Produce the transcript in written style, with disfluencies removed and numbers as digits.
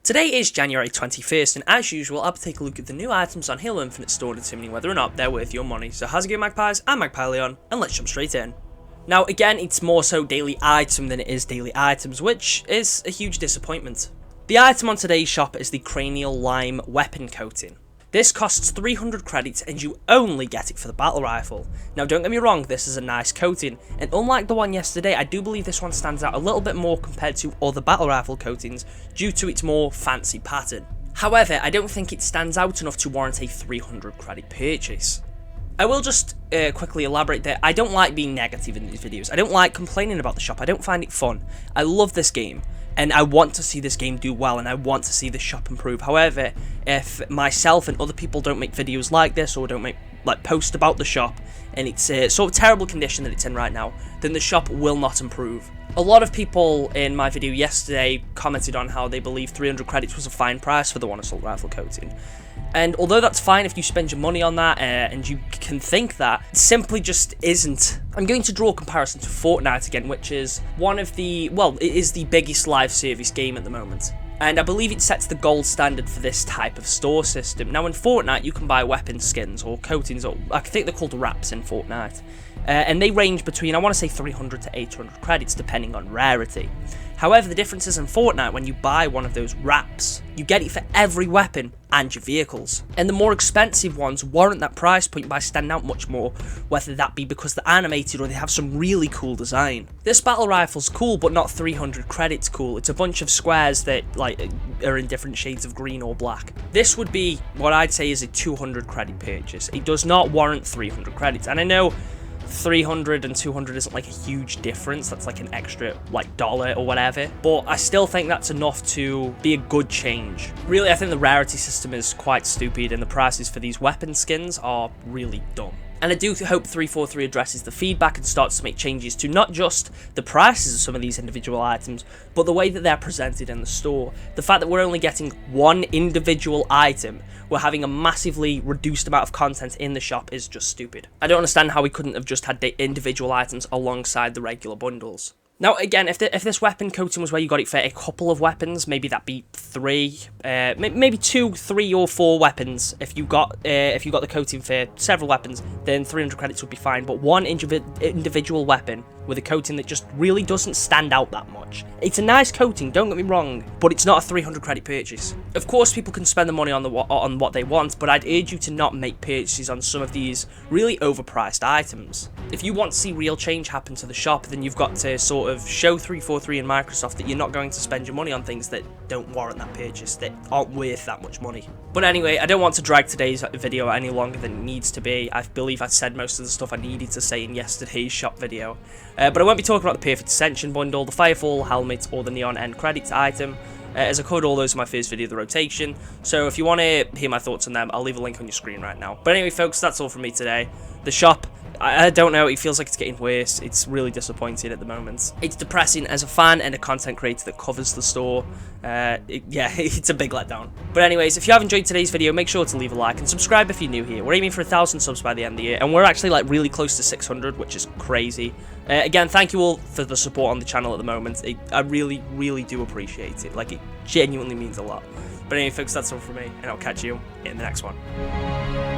Today is January 21st, and as usual, I'll be taking a look at the new items on Halo Infinite store, determining whether or not they're worth your money. So how's it going, Magpies? I'm Magpie Leon, and let's jump straight in. Now again, it's more so daily item than it is daily items, which is a huge disappointment. The item on today's shop is the Cranial Lime Weapon Coating. This costs 300 credits and you only get it for the battle rifle. Now don't get me wrong, this is a nice coating, and unlike the one yesterday, I do believe this one stands out a little bit more compared to other battle rifle coatings due to its more fancy pattern. However, I don't think it stands out enough to warrant a 300 credit purchase. I will just quickly elaborate that I don't like being negative in these videos. I don't like complaining about the shop. I don't find it fun. I love this game, and I want to see this game do well, and I want to see the shop improve. However, if myself and other people don't make videos like this, or don't make post about the shop, and it's sort of terrible condition that it's in right now, then the shop will not improve. A lot of people in my video yesterday commented on how they believe 300 credits was a fine price for the one assault rifle coating. And although that's fine if you spend your money on that, and you can think that, it simply just isn't. I'm going to draw a comparison to Fortnite again, which is one of the, well, it is the biggest live service game at the moment. And I believe it sets the gold standard for this type of store system. Now in Fortnite, you can buy weapon skins or coatings, or I think they're called wraps in Fortnite. And they range between, I want to say 300 to 800 credits depending on rarity. However, the difference is in Fortnite, when you buy one of those wraps, you get it for every weapon and your vehicles. And the more expensive ones warrant that price point by standing out much more, whether that be because they're animated or they have some really cool design. This battle rifle's cool, but not 300 credits cool. It's a bunch of squares that are in different shades of green or black. This would be what I'd say is a 200 credit purchase. It does not warrant 300 credits, and I know 300 and 200 isn't like a huge difference. That's like an extra dollar or whatever, but I still think that's enough to be a good change. Really, I think the rarity system is quite stupid, and the prices for these weapon skins are really dumb. And I do hope 343 addresses the feedback and starts to make changes to not just the prices of some of these individual items, but the way that they're presented in the store. The fact that we're only getting one individual item, we're having a massively reduced amount of content in the shop, is just stupid. I don't understand how we couldn't have just had the individual items alongside the regular bundles. Now again, if this weapon coating was where you got it for a couple of weapons, maybe that'd be maybe 2, 3 or 4 weapons. If you got the coating for several weapons, then 300 credits would be fine. But one individual weapon with a coating that just really doesn't stand out that much. It's a nice coating, don't get me wrong, but it's not a 300 credit purchase. Of course, people can spend the money on what they want, but I'd urge you to not make purchases on some of these really overpriced items. If you want to see real change happen to the shop, then you've got to sort of show 343 and Microsoft that you're not going to spend your money on things that don't warrant that purchase, that aren't worth that much money. But anyway, I don't want to drag today's video any longer than it needs to be. I believe I said most of the stuff I needed to say in yesterday's shop video. But I won't be talking about the Perfect Ascension bundle, the Firefall helmet, or the Neon End credits item, as I covered all those in my first video of the rotation. So if you want to hear my thoughts on them, I'll leave a link on your screen right now. But anyway, folks, that's all from me today. The shop, I don't know, it feels like it's getting worse. It's really disappointing at the moment. It's depressing as a fan and a content creator that covers the store. Yeah, it's a big letdown. But anyways, if you have enjoyed today's video, make sure to leave a like and subscribe if you're new here. We're aiming for 1,000 subs by the end of the year, and we're actually really close to 600, which is crazy. Again, thank you all for the support on the channel at the moment. I really, really do appreciate it. It genuinely means a lot. But anyway, folks, that's all from me, and I'll catch you in the next one.